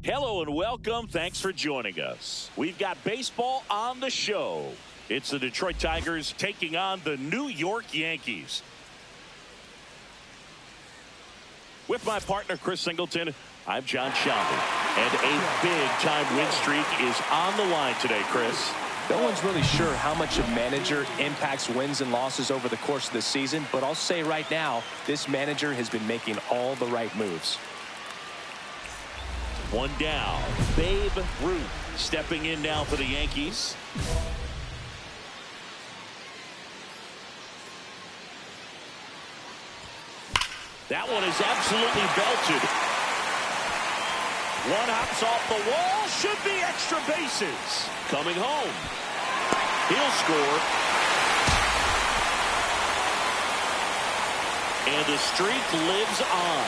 Hello and welcome. Thanks for joining us. We've got baseball on the show. It's the Detroit Tigers taking on the New York Yankees. With my partner, Chris Singleton, I'm John Shelby. And a big-time win streak is on the line today, Chris. No one's really sure how much a manager impacts wins and losses over the course of the season, but I'll say right now, this manager has been making all the right moves. One down. Babe Ruth stepping in now for the Yankees. That one is absolutely belted. One hops off the wall. Should be extra bases. Coming home. He'll score. And the streak lives on.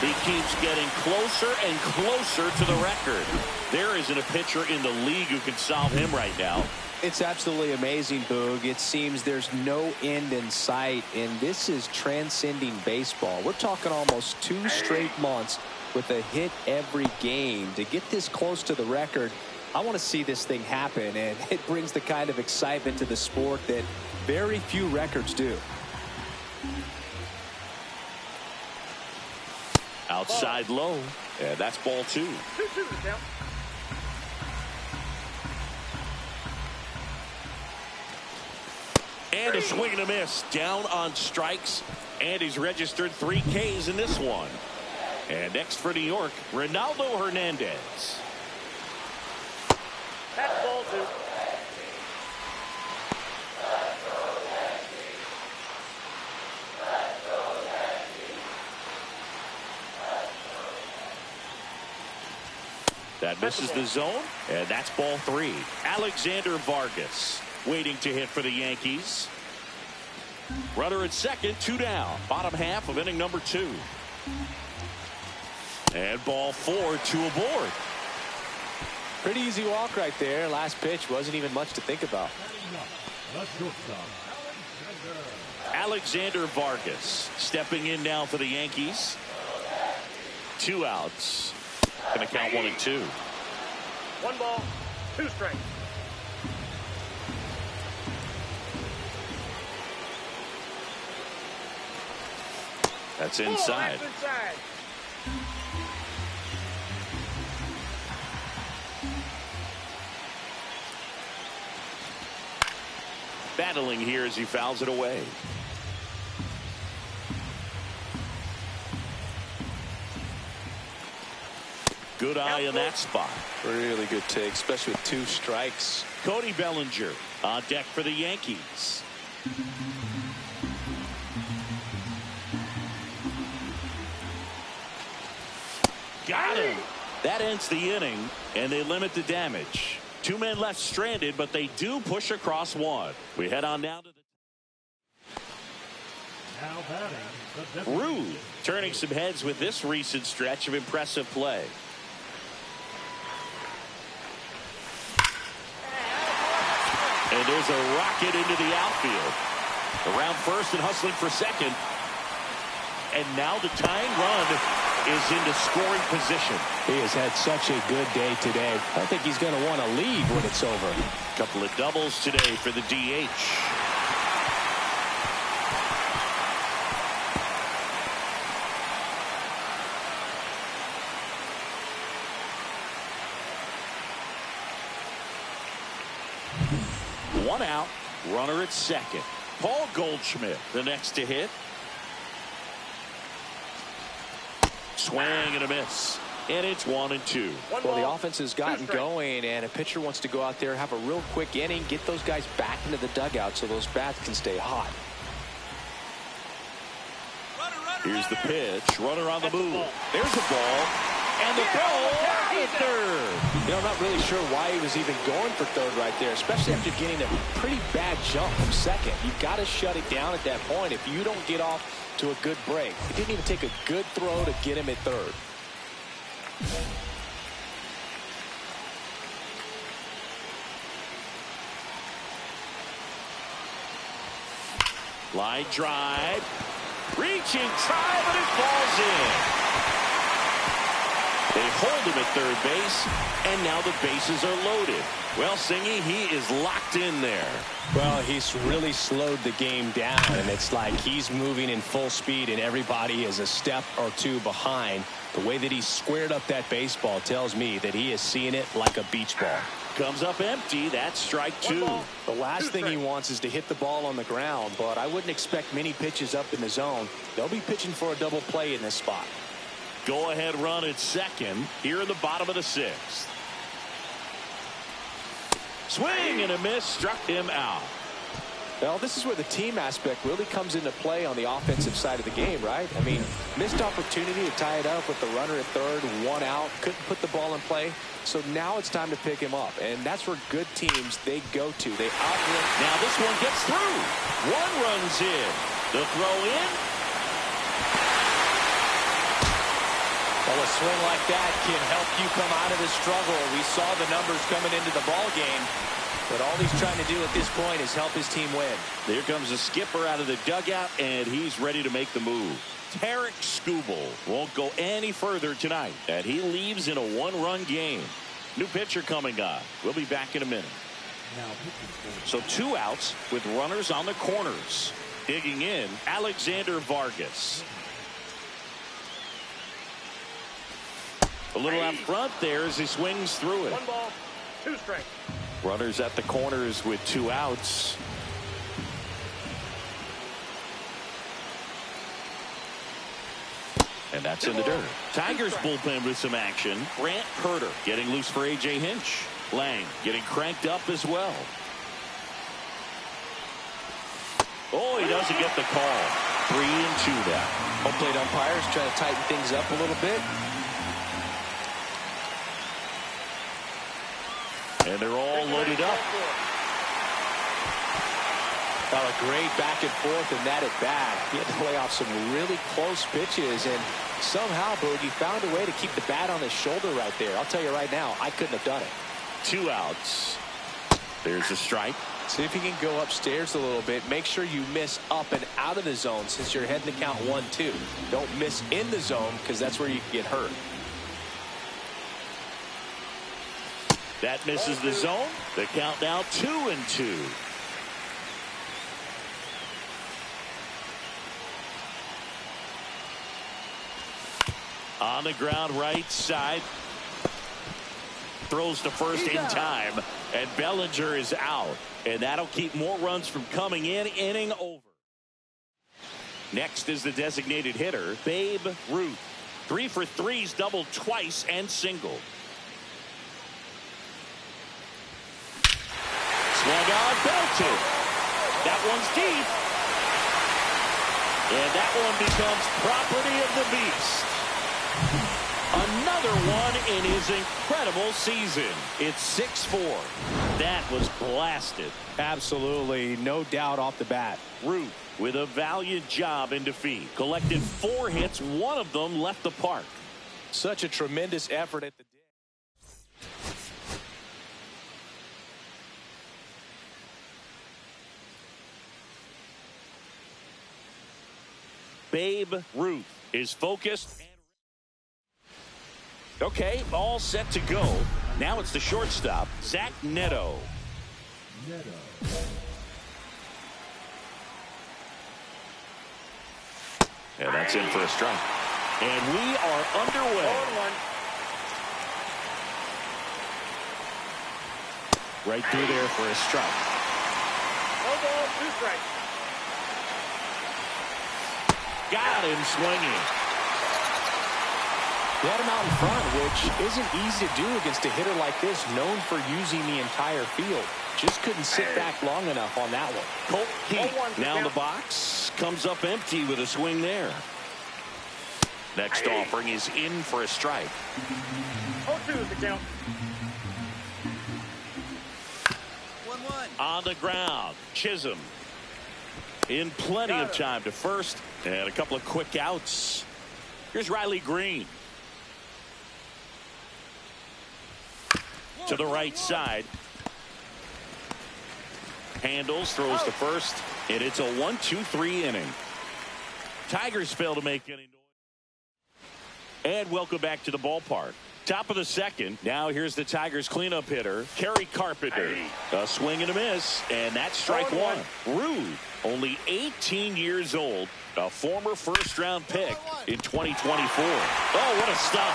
He keeps getting closer and closer to the record. There isn't a pitcher in the league who can solve him right now. It's absolutely amazing, Boog. It seems there's no end in sight, and this is transcending baseball. We're talking almost 2 straight months with a hit every game. To get this close to the record, I want to see this thing happen, and it brings the kind of excitement to the sport that very few records do. Outside low, and that's ball 2. And a swing and a miss. Down on strikes, and he's registered 3 Ks in this one. And next for New York, Ronaldo Hernandez. That's ball 2. That misses the zone, and that's ball 3. Alexander Vargas waiting to hit for the Yankees. Runner at second, 2 down. Bottom half of inning number 2. And ball 4, 2 aboard. Pretty easy walk right there. Last pitch wasn't even much to think about. Alexander Vargas stepping in now for the Yankees. 2 outs. Going to count 1 and 2. 1 ball, 2 strikes. That's inside. That's inside. Battling here as he fouls it away. Good eye in that spot. Really good take, especially with 2 strikes. Cody Bellinger on deck for the Yankees. Got him. That ends the inning, and they limit the damage. 2 men left stranded, but they do push across 1. We head on now to the Rude turning some heads with this recent stretch of impressive play. And there's a rocket into the outfield. Around first and hustling for second. And now the tying run is into scoring position. He has had such a good day today. I think he's going to want to leave when it's over. A couple of doubles today for the DH. One out, runner at second. Paul Goldschmidt, the next to hit. Swing and a miss. And it's 1 and 2. Well, the offense has gotten going, and a pitcher wants to go out there, have a real quick inning, get those guys back into the dugout so those bats can stay hot. Here's the pitch. Runner on the move. There's the ball. And the throw to third. You know, I'm not really sure why he was even going for third right there, especially after getting a pretty bad jump from second. You've got to shut it down at that point if you don't get off to a good break. It didn't even take a good throw to get him at third. Line drive. Reaching, try, but it falls in. They hold him at third base, and now the bases are loaded. Well, Singy, he is locked in there. Well, he's really slowed the game down, and it's like he's moving in full speed, and everybody is a step or two behind. The way that he squared up that baseball tells me that he is seeing it like a beach ball. Comes up empty. That's strike two. The last thing he wants is to hit the ball on the ground, but I wouldn't expect many pitches up in the zone. They'll be pitching for a double play in this spot. Go-ahead run at second here in the bottom of the sixth. Swing and a miss, struck him out. Well, this is where the team aspect really comes into play on the offensive side of the game, right? I mean, missed opportunity to tie it up with the runner at third, one out, couldn't put the ball in play. So now it's time to pick him up, and that's where good teams, they go to. They outrun. Now this one gets through. One runs in. The throw in. Well, a swing like that can help you come out of the struggle. We saw the numbers coming into the ball game. But all he's trying to do at this point is help his team win. Here comes the skipper out of the dugout, and he's ready to make the move. Tarek Skubal won't go any further tonight, and he leaves in a one-run game. New pitcher coming on. We'll be back in a minute. So 2 outs with runners on the corners. Digging in, Alexander Vargas. A little out front there as he swings through it. 1 ball, 2 strikes. Runners at the corners with 2 outs. And that's in the dirt. Tigers bullpen with some action. Grant Herter getting loose for A.J. Hinch. Lang getting cranked up as well. Oh, he doesn't get the call. 3-2 now. Home plate umpires trying to tighten things up a little bit. And they're all loaded up. Well, a great back and forth in that at bat. He had to play off some really close pitches, and somehow Boogie found a way to keep the bat on his shoulder right there. I'll tell you right now, I couldn't have done it. 2 outs. There's a strike. See if you can go upstairs a little bit. Make sure you miss up and out of the zone since you're heading to count 1-2. Don't miss in the zone because that's where you can get hurt. That misses the zone. The count now 2-2. On the ground right side. Throws to first in time. And Bellinger is out. And that'll keep more runs from coming in. Inning over. Next is the designated hitter, Babe Ruth. 3 for 3's doubled twice and singled. Swung on, belted. That one's deep. And that one becomes property of the beast. Another one in his incredible season. It's 6-4. That was blasted. Absolutely, no doubt off the bat. Ruth with a valiant job in defeat. Collected 4 hits. 1 of them left the park. Such a tremendous effort at the Babe Ruth is focused. Okay, all set to go. Now it's the shortstop, Zach Neto. And that's in for a strike. And we are underway. Right through there for a strike. 1 ball, 2 strikes. Got him swinging. He had him out in front, which isn't easy to do against a hitter like this, known for using the entire field. Just couldn't sit back long enough on that one. Colt Heat now in the box. Comes up empty with a swing there. Next offering is in for a strike. 0-2 is the count. 1-1. On the ground, Chisholm. In plenty of time to first. And a couple of quick outs. Here's Riley Green. To the right side. Handles, throws to first. And it's a 1-2-3 inning. Tigers fail to make any noise. And welcome back to the ballpark. Top of the second. Now here's the Tigers cleanup hitter, Kerry Carpenter. A swing and a miss, and that's strike one. Rude, only 18 years old, a former first-round pick in 2024. Oh, what a stop.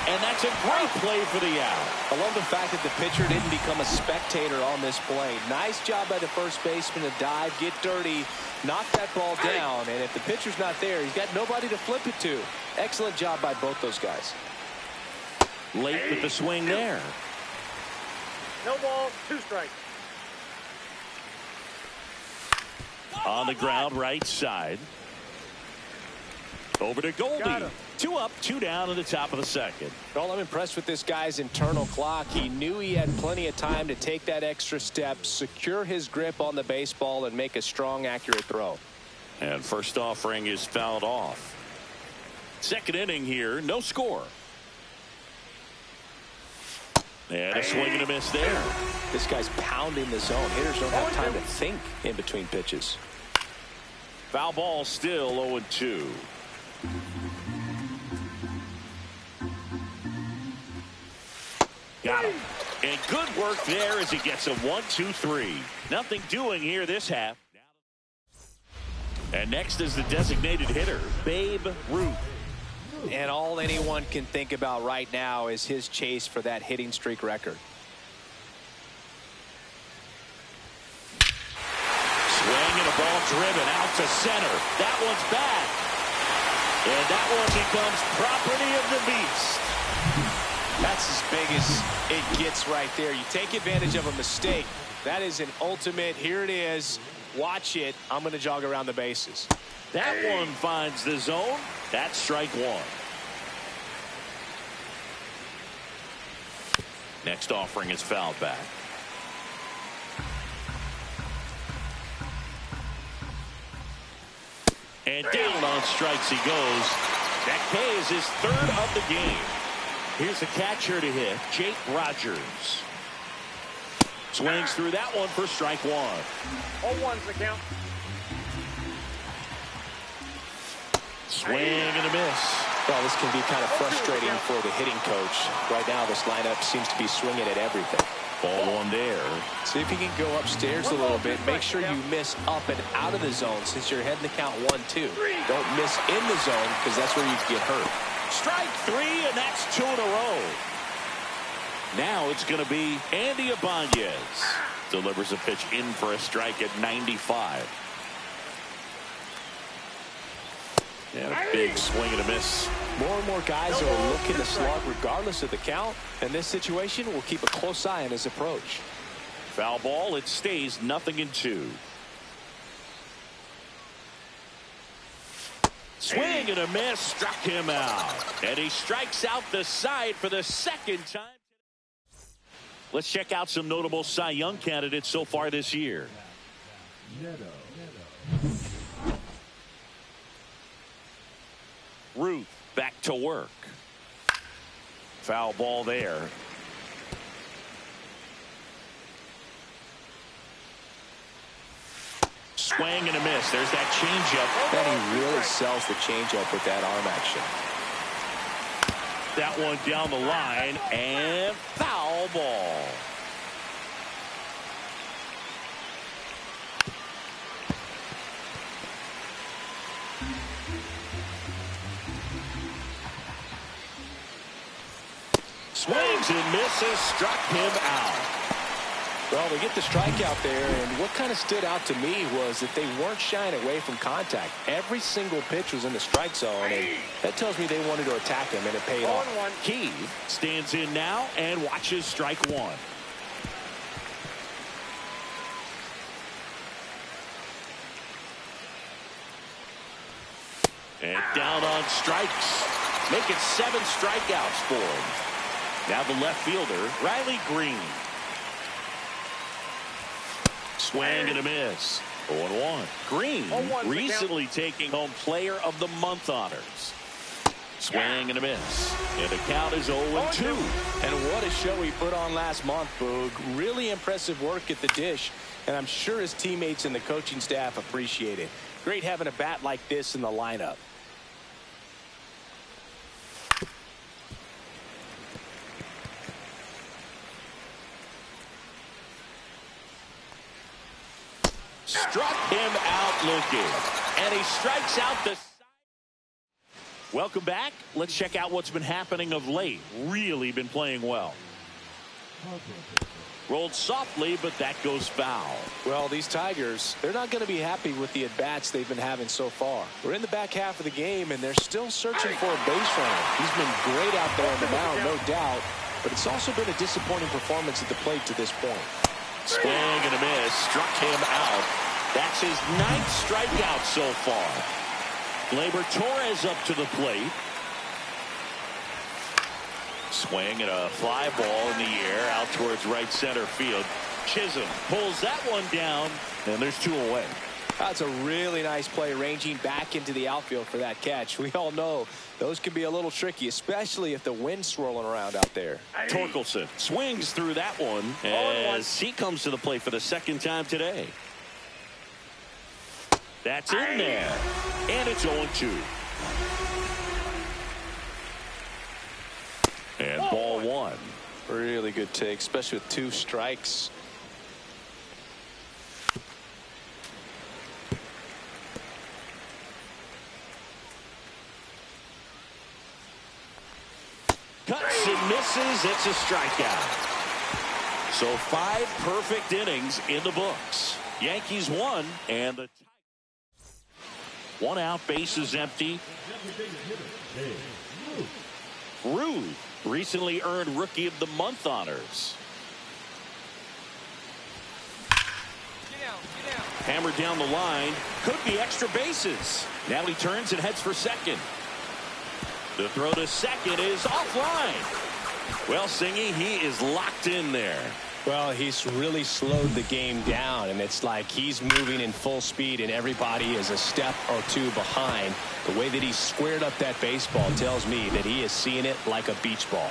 And that's a great play for the out. I love the fact that the pitcher didn't become a spectator on this play. Nice job by the first baseman to dive, get dirty, knock that ball down. And if the pitcher's not there, he's got nobody to flip it to. Excellent job by both those guys. Late with the swing there. No ball, 2 strikes. On the ground, right side. Over to Goldie. 2 up, 2 down in the top of the second. Well, I'm impressed with this guy's internal clock. He knew he had plenty of time to take that extra step, secure his grip on the baseball, and make a strong, accurate throw. And first offering is fouled off. Second inning here, no score. And a swing and a miss there. This guy's pounding the zone. Hitters don't have time to think in between pitches. Foul ball still 0-2. Got him. And good work there as he gets a 1-2-3. Nothing doing here this half. And next is the designated hitter, Babe Ruth. And all anyone can think about right now is his chase for that hitting streak record. Swing and a ball driven out to center. That one's back. And that one becomes property of the beast. That's as big as it gets right there. You take advantage of a mistake. That is an ultimate. Here it is. Watch it. I'm going to jog around the bases. That one finds the zone. That's strike one. Next offering is fouled back. And down on strikes he goes. That K is his 3rd of the game. Here's the catcher to hit, Jake Rogers. Swings through that one for strike one. 0-1's the count. Swing and a miss. Well, this can be kind of frustrating for the hitting coach. Right now, this lineup seems to be swinging at everything. Ball one there. See if you can go upstairs a little bit. Make sure you miss up and out of the zone since you're heading to count 1-2. Don't miss in the zone because that's where you can get hurt. Strike 3, and that's 2 in a row. Now it's going to be Andy Ibanez. Delivers a pitch in for a strike at 95. And a big swing and a miss. More and more guys are looking to slug regardless of the count. In this situation, we'll keep a close eye on his approach. Foul ball. It stays 0-2. Swing and a miss. Struck him out. And he strikes out the side for the second time. Let's check out some notable Cy Young candidates so far this year. Ruth back to work. Foul ball there. Swing and a miss. There's that changeup. And he really sells the changeup with that arm action. That one down the line and foul ball. Swings and misses, struck him out. Well, they get the strikeout there, and what kind of stood out to me was that they weren't shying away from contact. Every single pitch was in the strike zone, and that tells me they wanted to attack him, and it paid off. Keith stands in now and watches strike one. And down on strikes. Make it 7 strikeouts for him. Now the left fielder, Riley Green. Swing and a miss. 0-1. Green recently taking home Player of the Month honors. Swing and a miss. And the count is 0-2. And what a show he put on last month, Boog. Really impressive work at the dish. And I'm sure his teammates and the coaching staff appreciate it. Great having a bat like this in the lineup. Struck him out looking. And he strikes out the... Welcome back. Let's check out what's been happening of late. Really been playing well. Rolled softly, but that goes foul. Well, these Tigers, they're not going to be happy with the at-bats they've been having so far. We're in the back half of the game, and they're still searching for a base runner. He's been great out there on the mound, no doubt, but it's also been a disappointing performance at the plate to this point. Swing and a miss. Struck him out. That's his 9th strikeout so far. Gleyber Torres up to the plate. Swing and a fly ball in the air out towards right center field. Chisholm pulls that one down, and there's 2 away. That's a really nice play, ranging back into the outfield for that catch. We all know those can be a little tricky, especially if the wind's swirling around out there. Torkelson swings through that one as he comes to the plate for the 2nd time today. That's in there, and it's 0-2. And ball 1. Really good take, especially with 2 strikes. Cuts and misses. It's a strikeout. So 5 perfect innings in the books. Yankees won, and the 1 out, bases empty. Rude recently earned Rookie of the Month honors. Hammered down the line. Could be extra bases. Now he turns and heads for second. The throw to second is offline. Well, Singy, he is locked in there. Well, he's really slowed the game down, and it's like he's moving in full speed, and everybody is a step or 2 behind. The way that he squared up that baseball tells me that he is seeing it like a beach ball.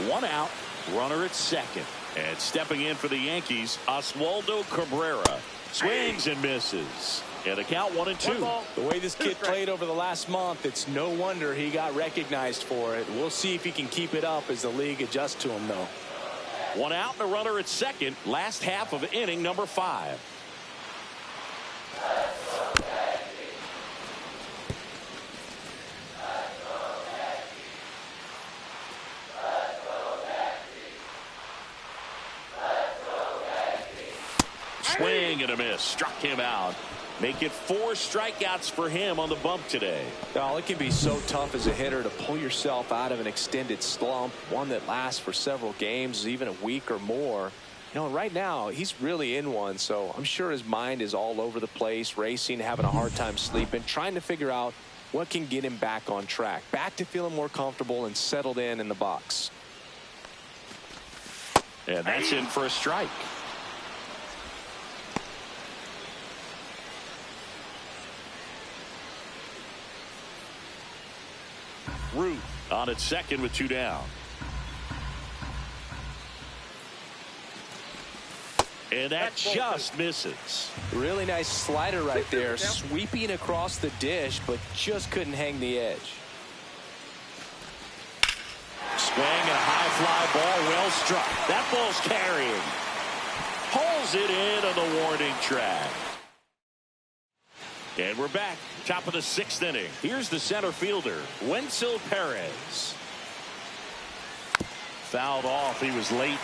1 out, runner at second. And stepping in for the Yankees, Oswaldo Cabrera. Swings and misses. And the count 1-2. The way this kid played over the last month, it's no wonder he got recognized for it. We'll see if he can keep it up as the league adjusts to him, though. 1 out and a runner at second. Last half of inning number 5. Swing and a miss. Struck him out. Make it 4 strikeouts for him on the bump today. Well, it can be so tough as a hitter to pull yourself out of an extended slump, one that lasts for several games, even a week or more. You know, right now, he's really in one, so I'm sure his mind is all over the place, racing, having a hard time sleeping, trying to figure out what can get him back on track, back to feeling more comfortable and settled in the box. And that's in for a strike. Root on at second with 2 down. And that just misses. Really nice slider right there, sweeping across the dish, but just couldn't hang the edge. Swing and a high fly ball, well struck. That ball's carrying. Pulls it in on the warning track. And we're back. Top of the 6th inning. Here's the center fielder, Wenzel Perez. Fouled off. He was late.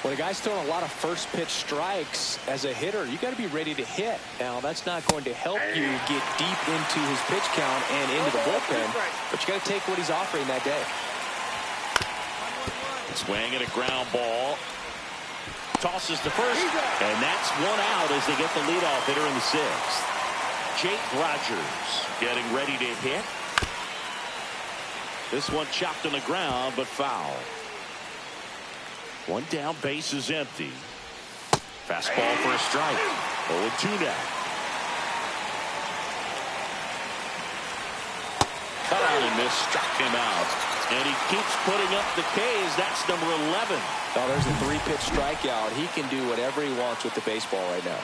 When a guy's throwing a lot of first pitch strikes as a hitter, you got to be ready to hit. Now, that's not going to help you get deep into his pitch count and into the bullpen, but you got to take what he's offering that day. Swing and a ground ball. Tosses to first, and that's 1 out as they get the leadoff hitter in the 6th. Jake Rogers getting ready to hit. This one chopped on the ground, but foul. 1 down, base is empty. Fastball for a strike. 0-2 now. Cut out and miss, struck him out. And he keeps putting up the K's. That's number 11. Oh, there's a 3-pitch strikeout. He can do whatever he wants with the baseball right now.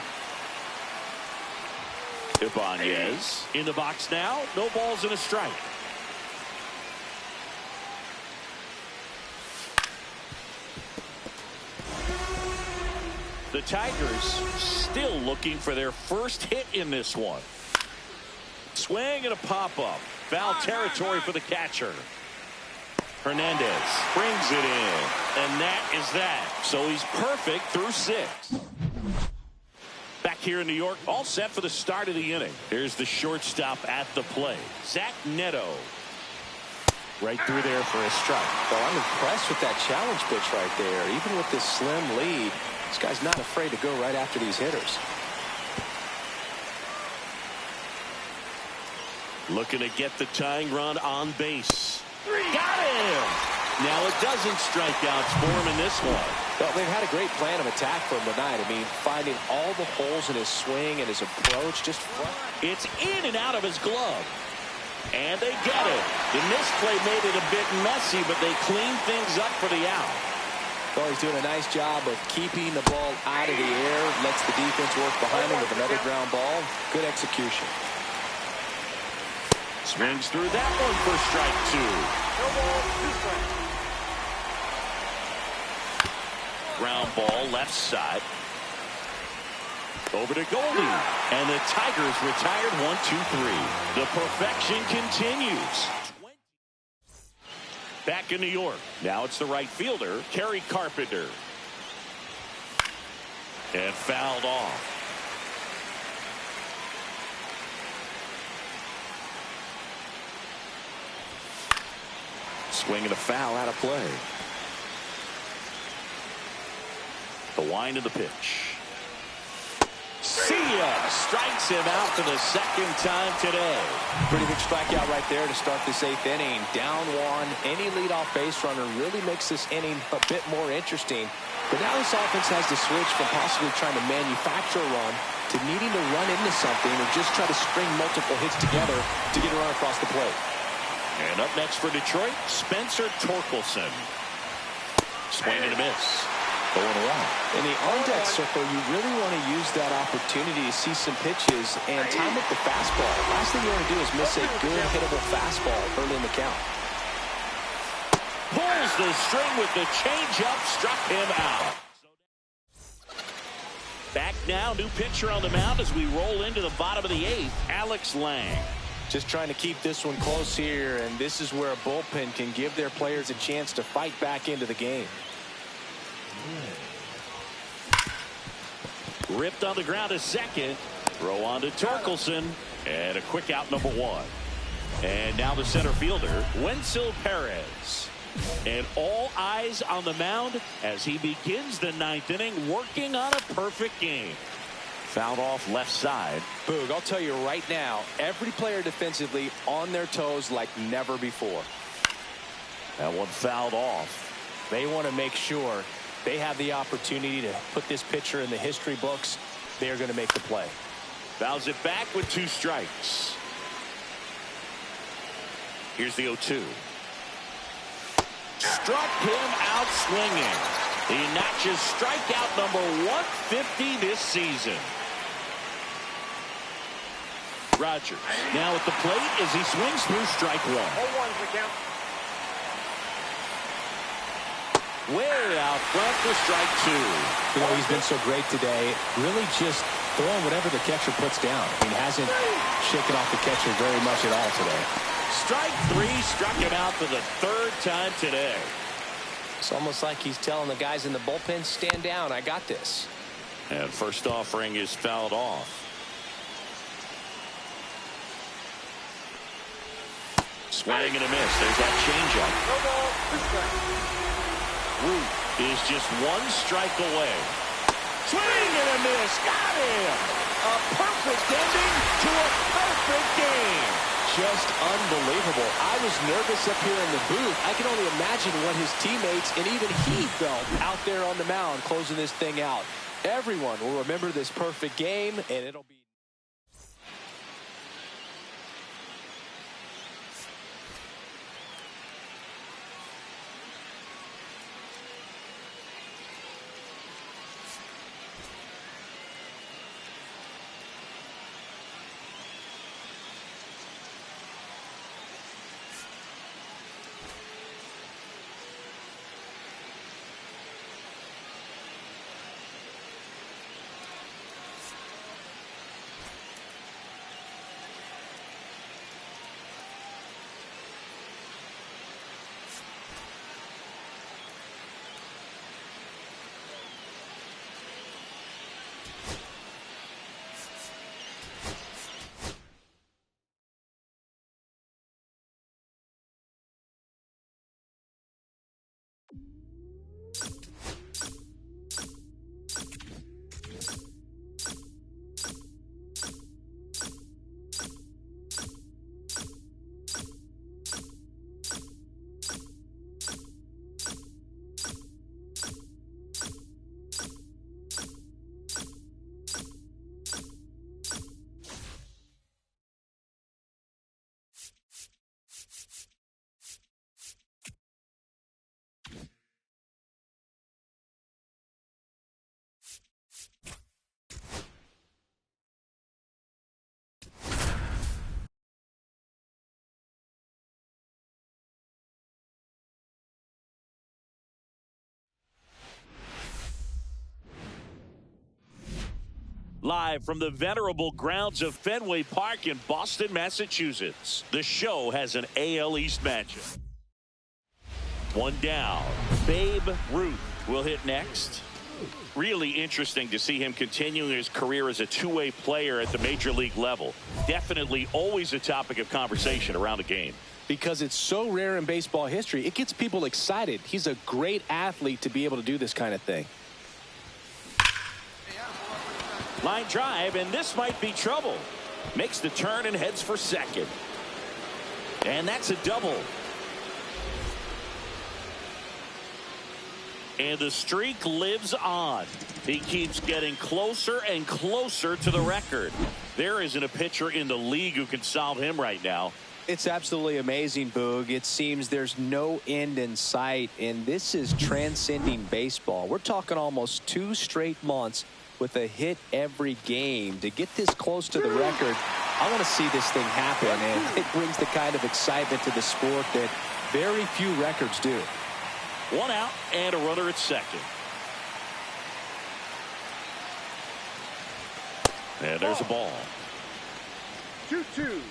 Ibanez in the box now. No balls and a strike. The Tigers still looking for their first hit in this one. Swing and a pop-up. Foul territory for the catcher. Hernandez brings it in. And that is that. So he's perfect through 6. Back here in New York, all set for the start of the inning. Here's the shortstop at the plate, Zach Neto. Right through there for a strike. Well, I'm impressed with that challenge pitch right there. Even with this slim lead, this guy's not afraid to go right after these hitters. Looking to get the tying run on base. Got him! Now it doesn't strike outs for him in this one. Well, they've had a great plan of attack for him tonight. I mean, finding all the holes in his swing and his approach. Just it's in and out of his glove. And they get it. The misplay made it a bit messy, but they cleaned things up for the out. Well, he's doing a nice job of keeping the ball out of the air. Lets the defense work behind him with another ground ball. Good execution. Swings through that one for strike 2. No ball, 2 strikes. Ground ball left side. Over to Goldie. And the Tigers retired 1-2-3. The perfection continues. Back in New York. Now it's the right fielder, Kerry Carpenter. And fouled off. Swing and a foul out of play. The wind of the pitch. See ya! Strikes him out for the second time today. Pretty big strikeout right there to start this 8th inning. Down 1. Any leadoff base runner really makes this inning a bit more interesting. But now this offense has to switch from possibly trying to manufacture a run to needing to run into something or just try to string multiple hits together to get a run across the plate. And up next for Detroit, Spencer Torkelson. Swing and a miss. 0-1. In the on-deck circle, you really want to use that opportunity to see some pitches and time up the fastball. Last thing you want to do is miss a good hittable fastball early in the count. Pulls the string with the changeup, struck him out. Back now, new pitcher on the mound as we roll into the bottom of the 8th, Alex Lang. Just trying to keep this one close here, and this is where a bullpen can give their players a chance to fight back into the game. Ripped on the ground to second. Throw on to Torkelson. And a quick out, number 1. And now the center fielder, Wenzel Perez. And all eyes on the mound as he begins the 9th inning, working on a perfect game. Fouled off left side. Boog, I'll tell you right now, every player defensively on their toes like never before. That one fouled off. They want to make sure they have the opportunity to put this pitcher in the history books. They're going to make the play. Fouls it back with 2 strikes. Here's the 0-2. Struck him out swinging. He notches strikeout number 150 this season. Rogers now at the plate as he swings through strike 1. 0-1's the count. Way out front for strike 2. You know, he's been so great today. Really just throwing whatever the catcher puts down. He hasn't shaken off the catcher very much at all today. Strike 3 struck him out for the 3rd time today. It's almost like he's telling the guys in the bullpen, stand down, I got this. And first offering is fouled off. Swing and a miss. There's that changeup. No ball, 2 strikes. Root is just 1 strike away. Swing and a miss. Got him. A perfect ending to a perfect game. Just unbelievable. I was nervous up here in the booth. I can only imagine what his teammates and even he felt out there on the mound closing this thing out. Everyone will remember this perfect game, and it'll be Live from the venerable grounds of Fenway Park in Boston, Massachusetts, the show has an AL East matchup. One down. Babe Ruth will hit next. Really interesting to see him continuing his career as a two-way player at the major league level. Definitely always a topic of conversation around the game. Because it's so rare in baseball history, it gets people excited. He's a great athlete to be able to do this kind of thing. Line drive, and this might be trouble. Makes the turn and heads for second. And that's a double. And the streak lives on. He keeps getting closer and closer to the record. There isn't a pitcher in the league who can solve him right now. It's absolutely amazing, Boog. It seems there's no end in sight, and this is transcending baseball. We're talking almost 2 straight months with a hit every game. To get this close to the record, I want to see this thing happen, and it brings the kind of excitement to the sport that very few records do. 1 out and a runner at second. And there's a ball. 2-2.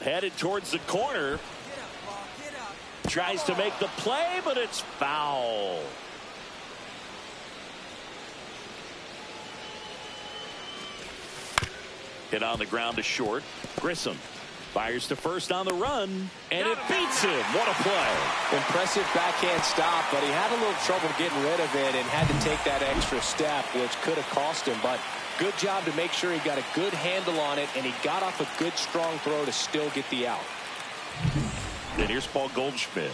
Headed towards the corner. Tries to make the play, but it's foul. Hit on the ground to short. Grissom fires to first on the run, and it beats him. What a play. Impressive backhand stop, but he had a little trouble getting rid of it and had to take that extra step, which could have cost him. But good job to make sure he got a good handle on it, and he got off a good, strong throw to still get the out. And here's Paul Goldschmidt.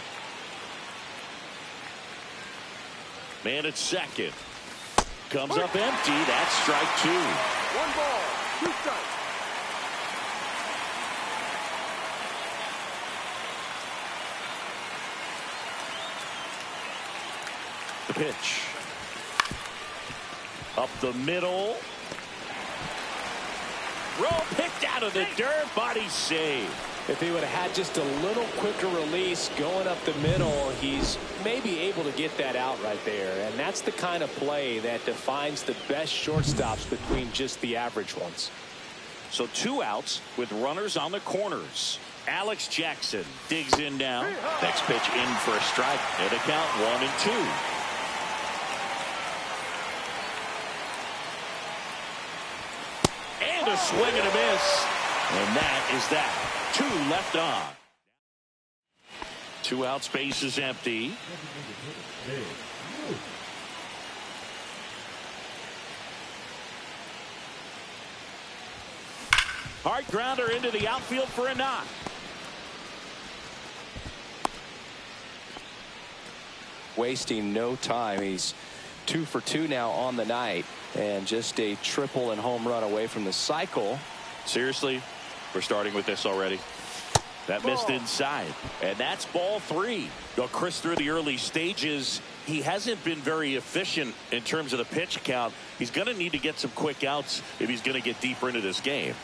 Man at second. Comes up empty. That's strike 2. 1 ball, 2 strikes. The pitch. Up the middle. Roll picked out of the dirt. Body save. If he would have had just a little quicker release going up the middle, he's maybe able to get that out right there. And that's the kind of play that defines the best shortstops between just the average ones. So 2 outs with runners on the corners. Alex Jackson digs in now. Next pitch in for a strike. And a count 1-2. And a swing and a miss. And that is that. 2 left on. 2 out, space is empty. Hard grounder into the outfield for a knock. Wasting no time. He's 2 for 2 now on the night, and just a triple and home run away from the cycle. Seriously, we're starting with this already. That missed inside, and that's ball 3. Now, Chris, through the early stages, he hasn't been very efficient in terms of the pitch count. He's going to need to get some quick outs if he's going to get deeper into this game.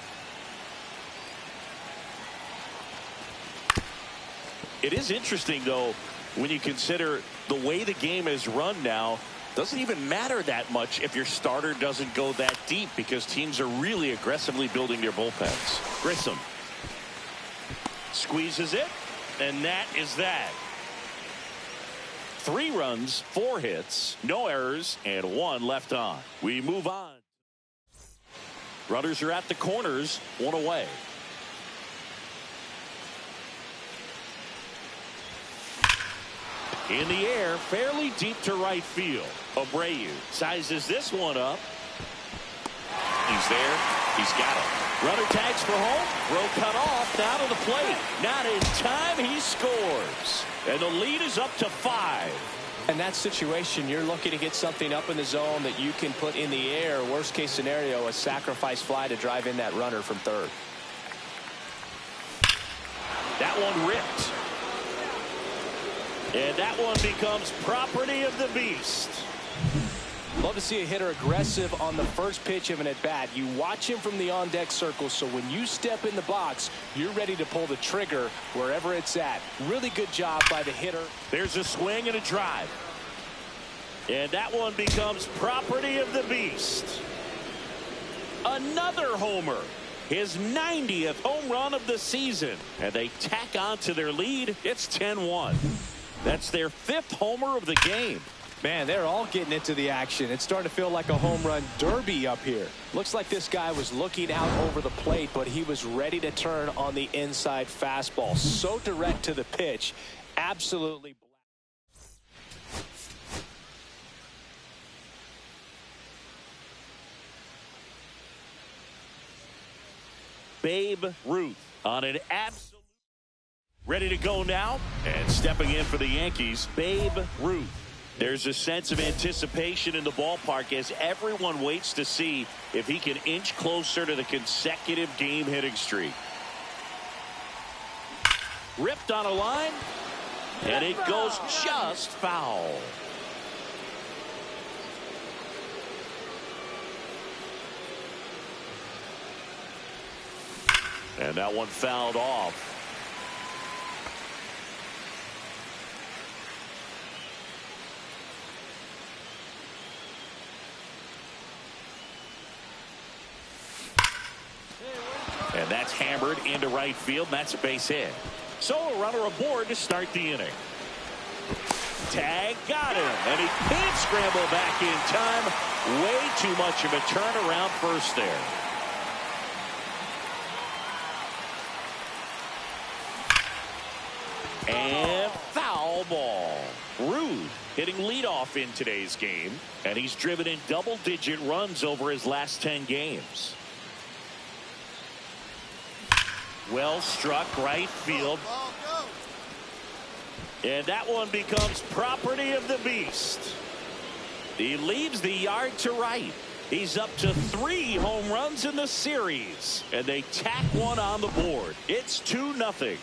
It is interesting, though, when you consider the way the game is run now. Doesn't even matter that much if your starter doesn't go that deep, because teams are really aggressively building their bullpens. Grissom squeezes it, and that is that. 3 runs, 4 hits, no errors, and 1 left on. We move on. Runners are at the corners, 1 away. In the air, fairly deep to right field. Abreu sizes this one up. He's there. He's got it. Runner tags for home. Throw cut off. Now to the plate. Not in time. He scores. And the lead is up to 5. In that situation, you're looking to get something up in the zone that you can put in the air. Worst case scenario, a sacrifice fly to drive in that runner from third. That one ripped. And that one becomes property of the beast. Love to see a hitter aggressive on the first pitch of an at-bat. You watch him from the on-deck circle, so when you step in the box, you're ready to pull the trigger wherever it's at. Really good job by the hitter. There's a swing and a drive. And that one becomes property of the beast. Another homer. His 90th home run of the season. And they tack on to their lead. It's 10-1. That's their 5th homer of the game. Man, they're all getting into the action. It's starting to feel like a home run derby up here. Looks like this guy was looking out over the plate, but he was ready to turn on the inside fastball. So direct to the pitch. Absolutely. Babe Ruth on an absolute. Ready to go now. And stepping in for the Yankees, Babe Ruth. There's a sense of anticipation in the ballpark as everyone waits to see if he can inch closer to the consecutive game hitting streak. Ripped on a line, and it goes just foul. And that one fouled off. And that's hammered into right field. That's a base hit. So a runner aboard to start the inning. Tag got him. And he can't scramble back in time. Way too much of a turnaround first there. And foul ball. Rude hitting leadoff in today's game. And he's driven in double-digit runs over his last 10 games. Well struck right field. And that one becomes property of the beast. He leaves the yard to right. He's up to 3 home runs in the series. And they tack one on the board. It's 2-0.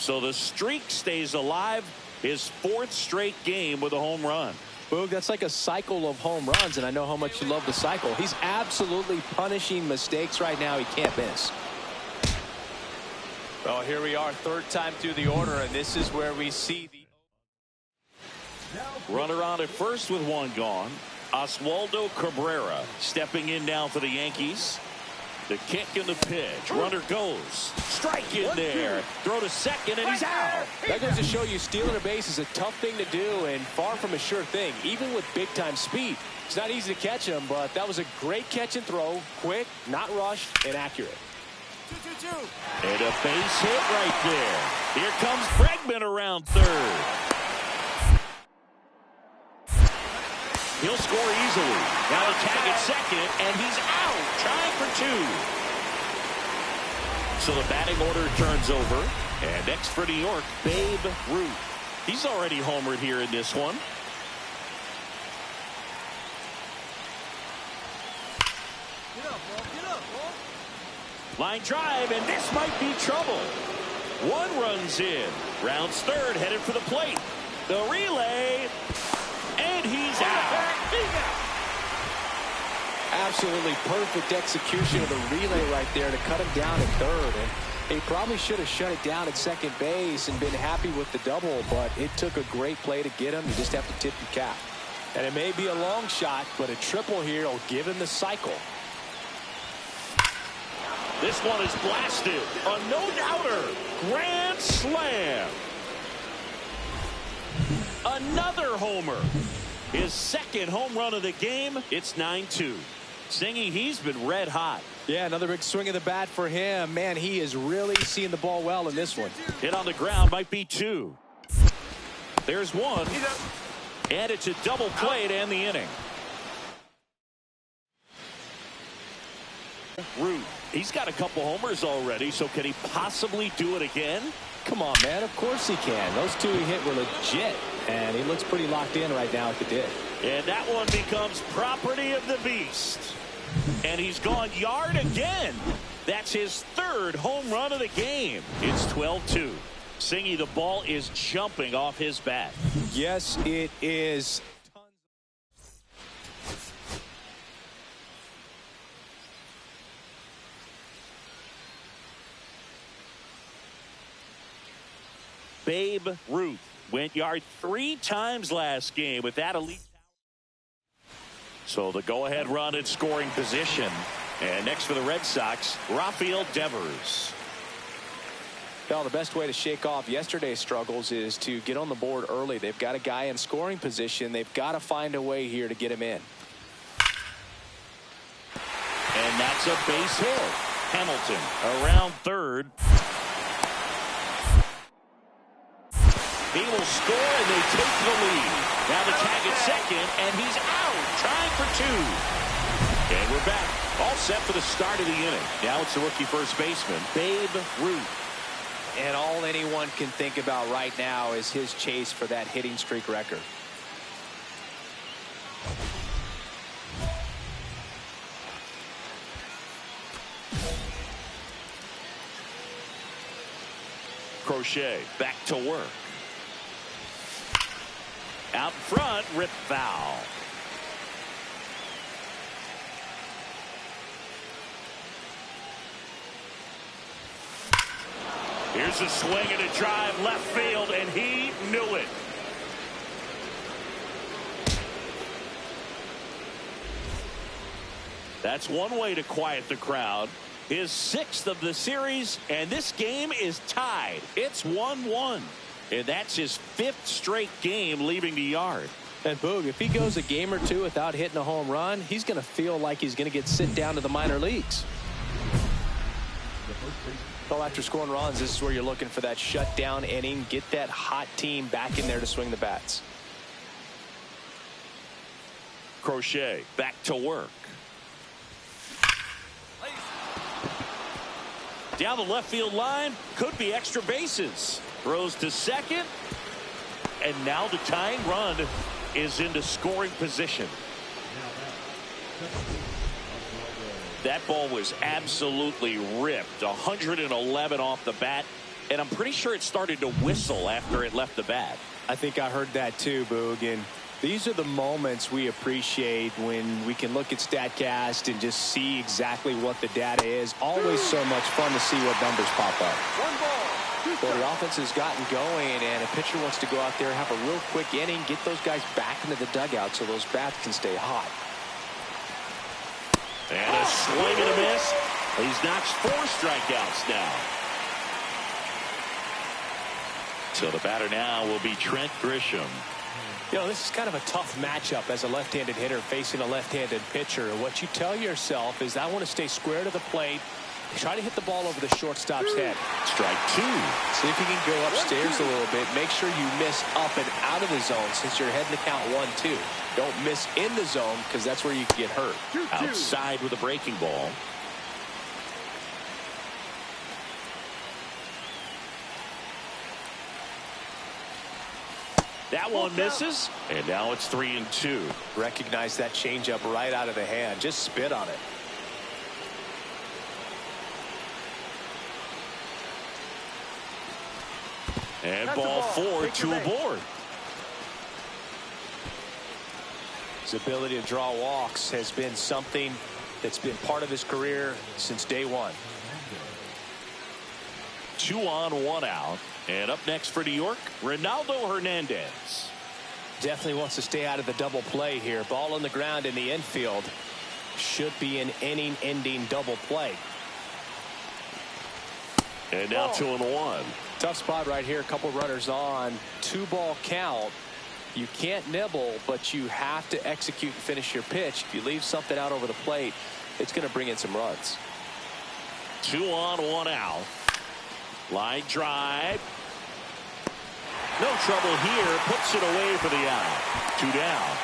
So the streak stays alive. His 4th straight game with a home run. Boog, that's like a cycle of home runs, and I know how much you love the cycle. He's absolutely punishing mistakes right now. He can't miss. Well, here we are, 3rd time through the order, and this is where we see the runner on at first with 1 gone. Oswaldo Cabrera stepping in now for the Yankees. The kick and the pitch. Runner goes. Strike in there. Throw to second, and he's out. That goes to show you stealing a base is a tough thing to do and far from a sure thing, even with big-time speed. It's not easy to catch him, but that was a great catch and throw. Quick, not rushed, and accurate. And a base hit right there. Here comes Bregman around 3rd. He'll score easily. Now a tag at second, and he's out. Trying for 2. So the batting order turns over. And next for New York, Babe Ruth. He's already homered here in this one. Line drive, and this might be trouble. 1 runs in. Rounds 3rd, headed for the plate. The relay, and he's out. Absolutely perfect execution of the relay right there to cut him down at 3rd. And he probably should have shut it down at second base and been happy with the double, but it took a great play to get him. You just have to tip your cap. And it may be a long shot, but a triple here will give him the cycle. This one is blasted. A no-doubter. Grand slam. Another homer. His 2nd home run of the game. It's 9-2. Singy, he's been red hot. Yeah, another big swing of the bat for him. Man, he is really seeing the ball well in this one. Hit on the ground might be 2. There's 1. And it's a double play to end the inning. Ruth. He's got a couple homers already, so can he possibly do it again? Come on, man. Of course he can. Those 2 he hit were legit, and he looks pretty locked in right now at the dish. And that one becomes property of the beast. And he's gone yard again. That's his 3rd home run of the game. It's 12-2. Singy, the ball is jumping off his bat. Yes, it is. Babe Ruth went yard 3 times last game with that elite. So the go-ahead run in scoring position. And next for the Red Sox, Rafael Devers. Well, the best way to shake off yesterday's struggles is to get on the board early. They've got a guy in scoring position. They've got to find a way here to get him in. And that's a base hit. Hamilton around third. He will score, and they take the lead. Now the tag at second, and he's out, trying for 2. And we're back, all set for the start of the inning. Now it's the rookie first baseman, Babe Ruth. And all anyone can think about right now is his chase for that hitting streak record. Crochet back to work. Out front, rip foul. Here's a swing and a drive left field, and he knew it. That's one way to quiet the crowd. His 6th of the series, and this game is tied. It's 1-1. And that's his 5th straight game leaving the yard. And Boog, if he goes a game or 2 without hitting a home run, he's going to feel like he's going to get sent down to the minor leagues. Well, after scoring runs, this is where you're looking for that shutdown inning. Get that hot team back in there to swing the bats. Crochet back to work. Down the left field line, could be extra bases. Throws to second, and now the tying run is into scoring position. That ball was absolutely ripped. 111 off the bat, and I'm pretty sure it started to whistle after it left the bat. I think I heard that too, Boog. And these are the moments we appreciate when we can look at StatCast and just see exactly what the data is. Always so much fun to see what numbers pop up. Well, the offense has gotten going, and a pitcher wants to go out there, have a real quick inning, get those guys back into the dugout so those bats can stay hot. And a swing and a miss. He's notched 4 strikeouts now. So the batter now will be Trent Grisham. You know, this is kind of a tough matchup as a left-handed hitter facing a left-handed pitcher. And what you tell yourself is, I want to stay square to the plate, try to hit the ball over the shortstop's head. Strike 2. See if you can go upstairs a little bit. Make sure you miss up and out of the zone since you're heading to count 1-2. Don't miss in the zone, because that's where you can get hurt. Outside with a breaking ball. That one misses, and now it's 3-2. Recognize that changeup right out of the hand. Just spit on it. And ball 4, 2 aboard. His ability to draw walks has been something that's been part of his career since day one. 2 on, 1 out. And up next for New York, Ronaldo Hernandez. Definitely wants to stay out of the double play here. Ball on the ground in the infield. Should be an inning-ending double play. And now 2-1. Tough spot right here. A couple runners on. 2-ball count. You can't nibble, but you have to execute and finish your pitch. If you leave something out over the plate, it's going to bring in some runs. 2 on, 1 out. Line drive. No trouble here. Puts it away for the out. 2 down.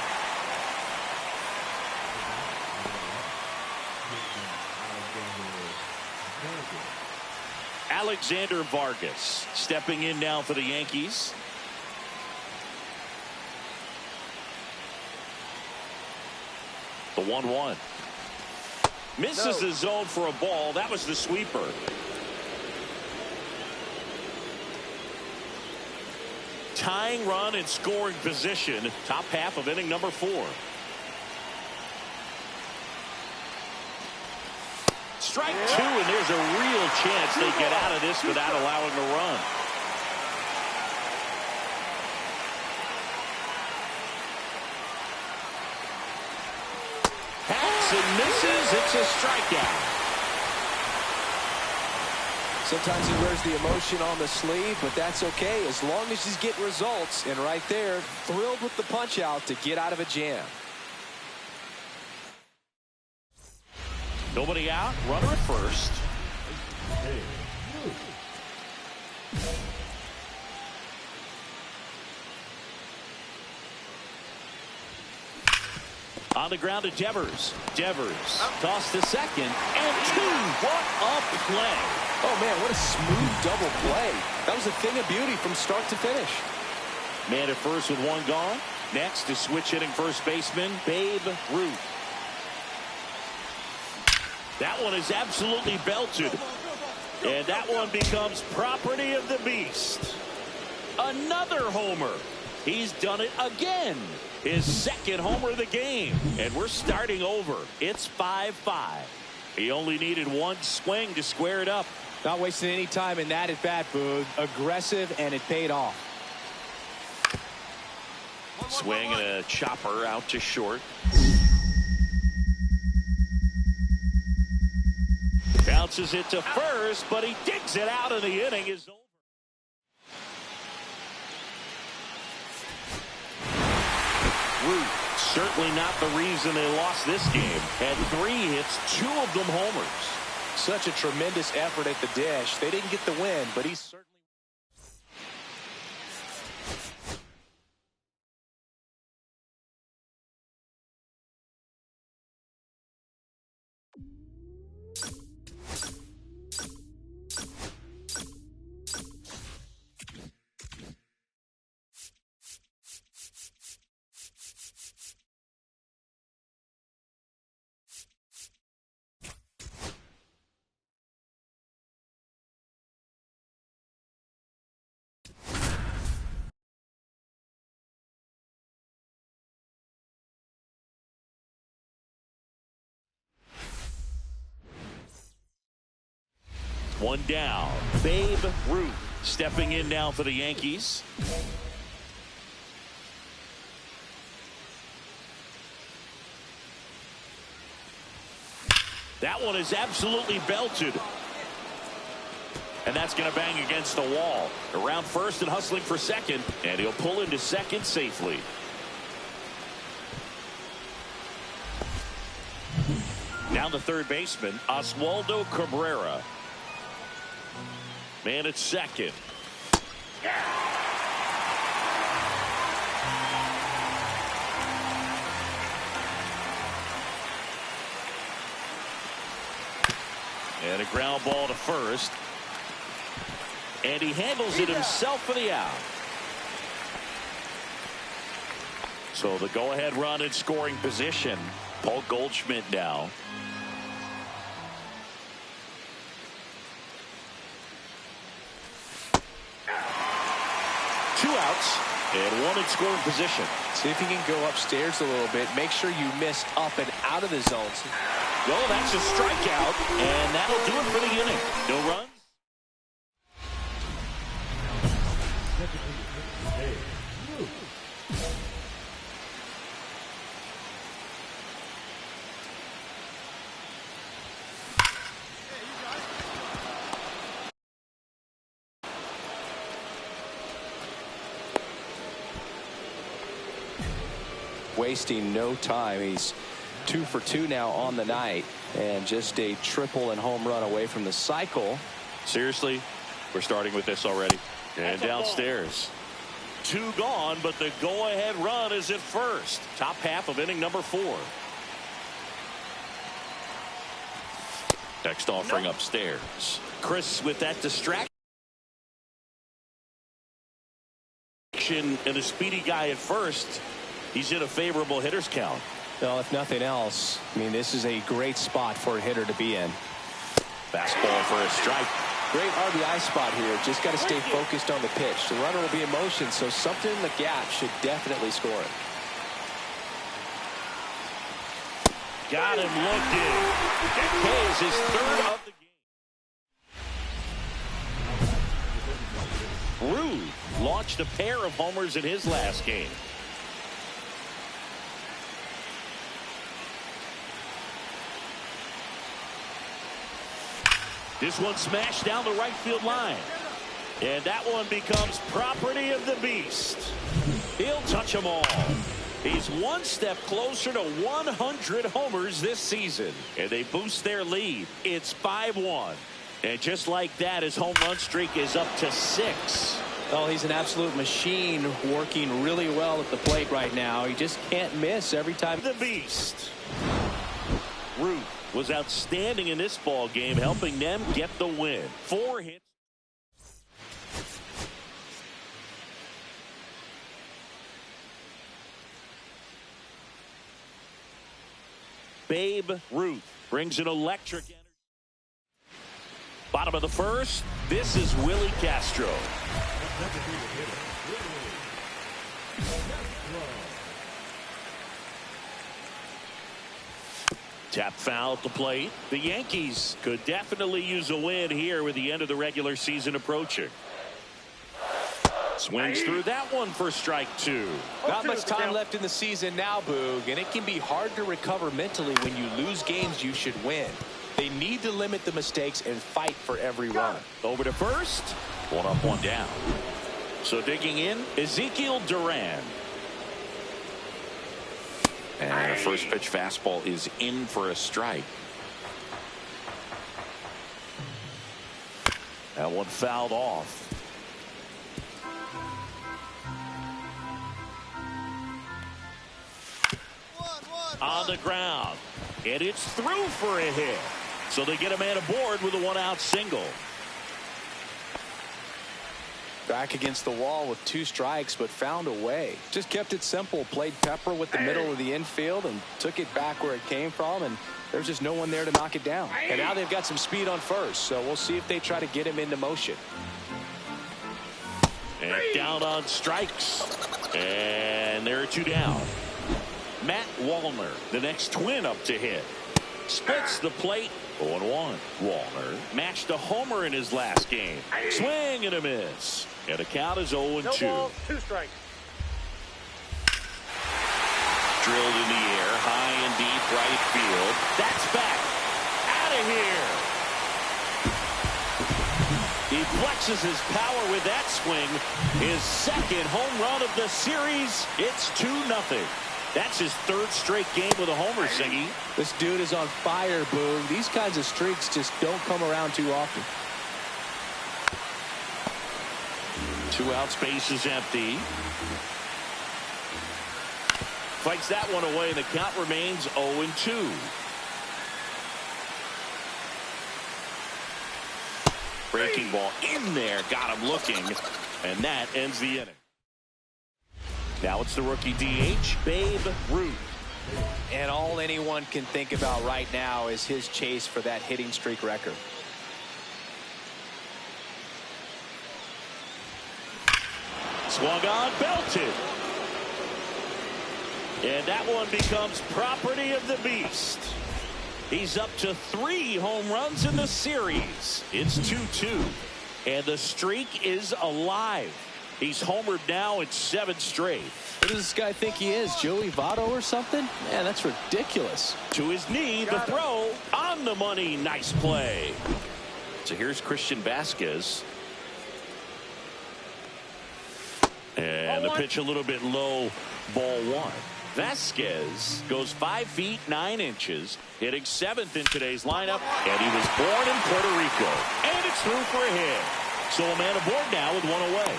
Alexander Vargas stepping in now for the Yankees. The 1-1. Misses the zone for a ball. That was the sweeper. Tying run in scoring position. Top half of inning number 4. Strike 2, and there's a real chance they get out of this without allowing a run. swings and misses. It's a strikeout. Sometimes he wears the emotion on the sleeve, but that's okay as long as he's getting results. And right there, thrilled with the punch out to get out of a jam. Nobody out, runner at first. On the ground to Devers. Devers tossed to second and two. What a play. Oh, man, what a smooth double play. That was a thing of beauty from start to finish. Man at first with one gone. Next is switch hitting first baseman Babe Ruth. That one is absolutely belted. And that one becomes property of the beast. Another homer. He's done it again. His second homer of the game. And we're starting over. It's 5-5. He only needed one swing to square it up. Not wasting any time in that at bat, Boog. Aggressive, and it paid off. Swing and a chopper out to short. Bounces it to first, but he digs it out, and the inning is over. Ruth, certainly not the reason they lost this game. Had 3 hits, 2 of them homers. Such a tremendous effort at the dish. They didn't get the win, but he's certainly... One down. Babe Ruth stepping in now for the Yankees. That one is absolutely belted. And that's going to bang against the wall. Around first and hustling for second. And he'll pull into second safely. Down the third baseman, Oswaldo Cabrera. Man at second. And a ground ball to first. And he handles it himself for the out. So the go-ahead run in scoring position. Paul Goldschmidt now. Two outs and one in scoring position. See if you can go upstairs a little bit. Make sure you miss up and out of the zones. Well, that's a strikeout, and that'll do it for the inning. No runs. Wasting no time. He's 2 for 2 now on the night, and just a triple and home run away from the cycle. Seriously, we're starting with this already. And downstairs. 2 gone, but the go-ahead run is at first. Top half of inning number 4. Next offering upstairs. Chris with that distraction and a speedy guy at first. He's in a favorable hitter's count. Well, if nothing else, I mean, this is a great spot for a hitter to be in. Fastball for a strike. Great RBI spot here. Just got to stay focused on the pitch. The runner will be in motion, so something in the gap should definitely score it. Got him looking. That is his third of the game. Ruth launched a pair of homers in his last game. This one smashed down the right field line. And that one becomes property of the beast. He'll touch them all. He's one step closer to 100 homers this season. And they boost their lead. It's 5-1. And just like that, his home run streak is up to 6. Oh, he's an absolute machine, working really well at the plate right now. He just can't miss every time. The beast. Root was outstanding in this ball game, helping them get the win. 4 hits. Babe Ruth brings an electric energy. Bottom of the first, this is Willie Castro. Tap foul at the plate. The Yankees could definitely use a win here with the end of the regular season approaching. Swings through that one for strike 2. Not much time left in the season now, Boog, and it can be hard to recover mentally when you lose games you should win. They need to limit the mistakes and fight for every run. Over to first. 1 up, 1 down. So digging in, Ezekiel Duran. And the first pitch fastball is in for a strike. That one fouled off. On the ground. And it's through for a hit. So they get a man aboard with a 1-out single. Back against the wall with 2 strikes, but found a way. Just kept it simple. Played pepper with the middle of the infield and took it back where it came from. And there's just no one there to knock it down. And now they've got some speed on first. So we'll see if they try to get him into motion. And down on strikes. And there are 2 down. Matt Wallner, the next Twin up to hit. Splits the plate. 0-1. Wallner matched a homer in his last game. Swing and a miss. And the count is 0-2. No ball, 2 strikes. Drilled in the air, high and deep right field. That's back. Out of here. He flexes his power with that swing. His second home run of the series. It's 2-0. That's his 3rd straight game with a homer, Singy. This dude is on fire, Boog. These kinds of streaks just don't come around too often. 2 out, space is empty. Fights that one away, and the count remains 0-2. Breaking ball in there, got him looking, and that ends the inning. Now it's the rookie DH, Babe Ruth. And all anyone can think about right now is his chase for that hitting streak record. Swung on, belted. And that one becomes property of the beast. He's up to 3 home runs in the series. It's 2-2. And the streak is alive. He's homered now in 7 straight. Who does this guy think he is, Joey Votto or something? Man, that's ridiculous. To his knee, the throw on the money. Nice play. So here's Christian Vasquez. And the pitch a little bit low, ball 1. Vasquez goes 5 feet 9 inches, hitting 7th in today's lineup, and he was born in Puerto Rico. And it's through for a hit. So a man aboard now with 1 away.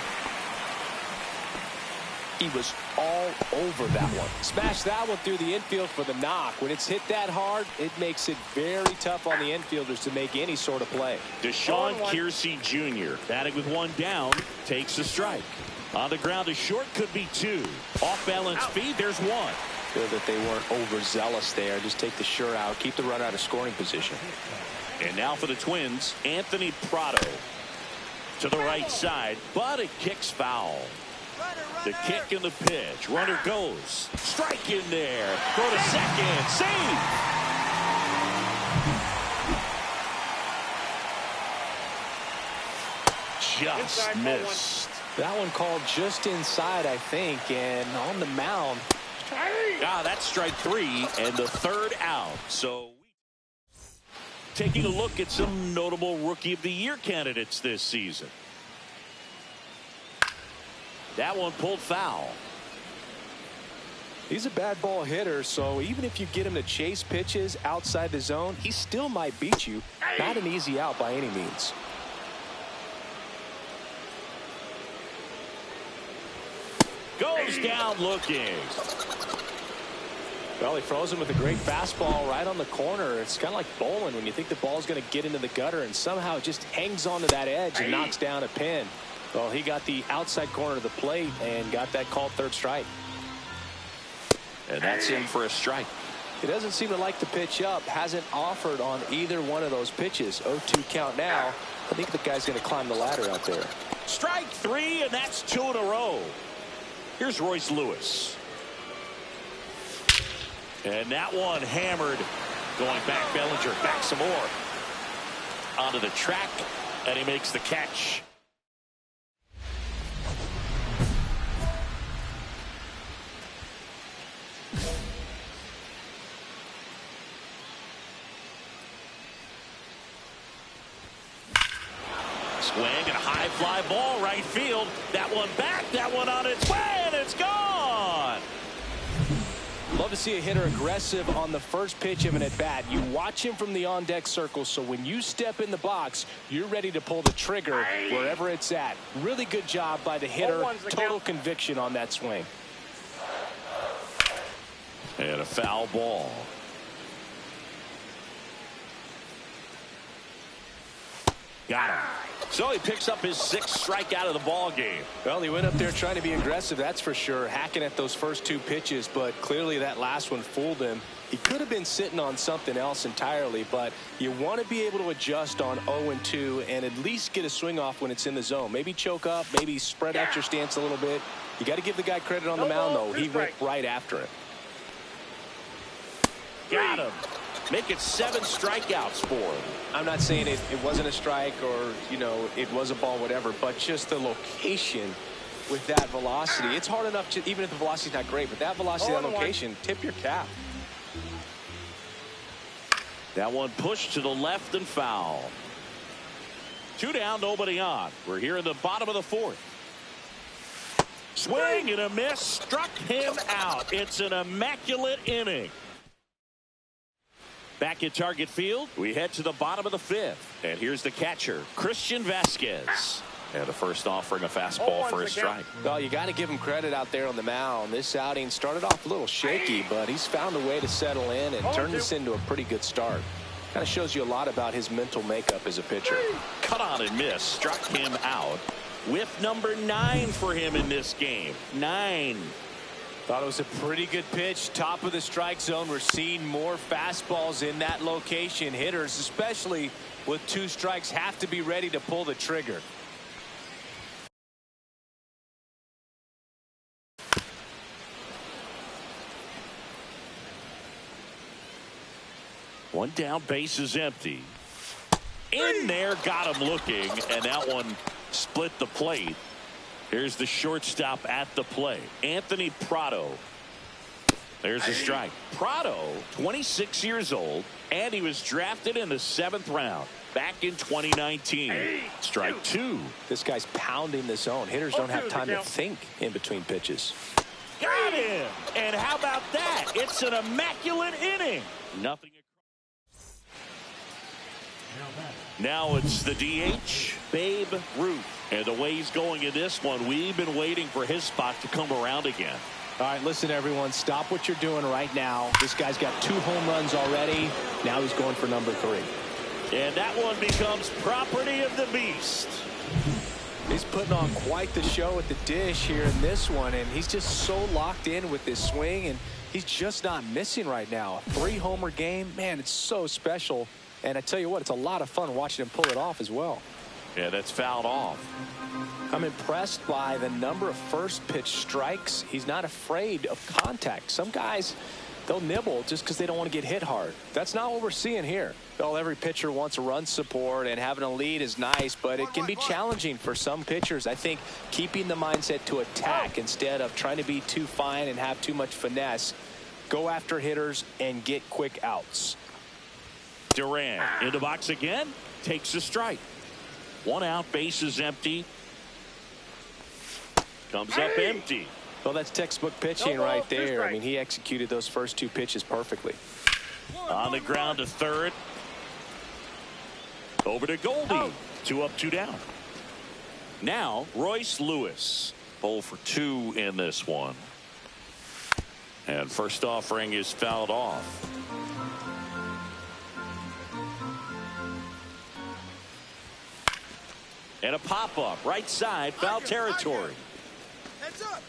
He was all over that one. Smashed that one through the infield for the knock. When it's hit that hard, it makes it very tough on the infielders to make any sort of play. Deshaun Kiersey Jr. batting with 1 down, takes a strike. On the ground, a short could be 2. Off balance feed, there's 1. Good that they weren't overzealous there. Just take the sure out, keep the runner out of scoring position. And now for the Twins, Anthony Prado to the right side, but it kicks foul. The kick and the pitch. Runner goes. Strike in there. Go to second. Save. Just missed. That one called just inside, I think, and on the mound. Ah, that's strike 3 and the 3rd out. So taking a look at some notable Rookie of the Year candidates this season. That one pulled foul. He's a bad ball hitter, so even if you get him to chase pitches outside the zone, he still might beat you. Not an easy out by any means. Goes down looking. Well, he throws him with a great fastball right on the corner. It's kind of like bowling when you think the ball's going to get into the gutter and somehow it just hangs onto that edge and knocks down a pin. Well, he got the outside corner of the plate and got that called third strike. And that's in for a strike. He doesn't seem to like the pitch up. Hasn't offered on either one of those pitches. 0-2 count now. I think the guy's going to climb the ladder out there. Strike three, and that's 2 in a row. Here's Royce Lewis. And that one hammered. Going back, Bellinger. Back some more. Onto the track, and he makes the catch. Swing and a high fly ball right field. That one back, that one on its way, and it's gone. Love to see a hitter aggressive on the first pitch of an at-bat. You watch him from the on-deck circle, so when you step in the box, you're ready to pull the trigger wherever it's at. Really good job by the hitter. Total conviction on that swing. And a foul ball. Got him. So he picks up his 6th strikeout of the ball game. Well, he went up there trying to be aggressive, that's for sure, hacking at those first 2 pitches, but clearly that last one fooled him. He could have been sitting on something else entirely, but you want to be able to adjust on 0-2 and at least get a swing off when it's in the zone. Maybe choke up, maybe spread out your stance a little bit. You got to give the guy credit on the mound, though. He went right after it. Got him. Make it 7 strikeouts for him. I'm not saying it wasn't a strike or, you know, it was a ball, whatever, but just the location with that velocity. It's hard enough to, even if the velocity's not great, but that velocity, that location, tip your cap. That one pushed to the left and foul. 2 down, nobody on. We're here in the bottom of the 4th. Swing and a miss. Struck him out. It's an immaculate inning. Back at Target Field, we head to the bottom of the 5th. And here's the catcher, Christian Vasquez. And the first offering a fastball for a strike. Well, you got to give him credit out there on the mound. This outing started off a little shaky, but he's found a way to settle in and turn this into a pretty good start. Kind of shows you a lot about his mental makeup as a pitcher. Cut on and miss. Struck him out. Whiff number 9 for him in this game. 9. Thought it was a pretty good pitch. Top of the strike zone. We're seeing more fastballs in that location. Hitters, especially with 2 strikes, have to be ready to pull the trigger. One down, base is empty. In there, got him looking, and that one split the plate. Here's the shortstop at the plate, Anthony Prado. There's a strike. Prado, 26 years old, and he was drafted in the 7th round back in 2019. Strike 2. This guy's pounding the zone. Hitters don't have time to think in between pitches. Got him! And how about that? It's an immaculate inning. Nothing. Now it's the DH, Babe Ruth. And the way he's going in this one, we've been waiting for his spot to come around again. All right, listen, everyone, stop what you're doing right now. This guy's got 2 home runs already. Now he's going for number 3. And that one becomes property of the beast. He's putting on quite the show at the dish here in this one, and he's just so locked in with this swing, and he's just not missing right now. A 3-homer game, man, it's so special. And I tell you what, it's a lot of fun watching him pull it off as well. Yeah, that's fouled off. I'm impressed by the number of first pitch strikes. He's not afraid of contact. Some guys, they'll nibble just because they don't want to get hit hard. That's not what we're seeing here. Well, every pitcher wants a run support, and having a lead is nice, but it can be challenging for some pitchers. I think keeping the mindset to attack instead of trying to be too fine and have too much finesse. Go after hitters and get quick outs. Duran in the box again. Takes a strike. 1 out. Base is empty. Comes up empty. Well, that's textbook pitching right there. I mean, he executed those first 2 pitches perfectly. On the ground to third. Over to Goldie. 2 up, 2 down. Now Royce Lewis. 0 for 2 in this one. And first offering is fouled off. And a pop-up right side, foul territory. Heads up.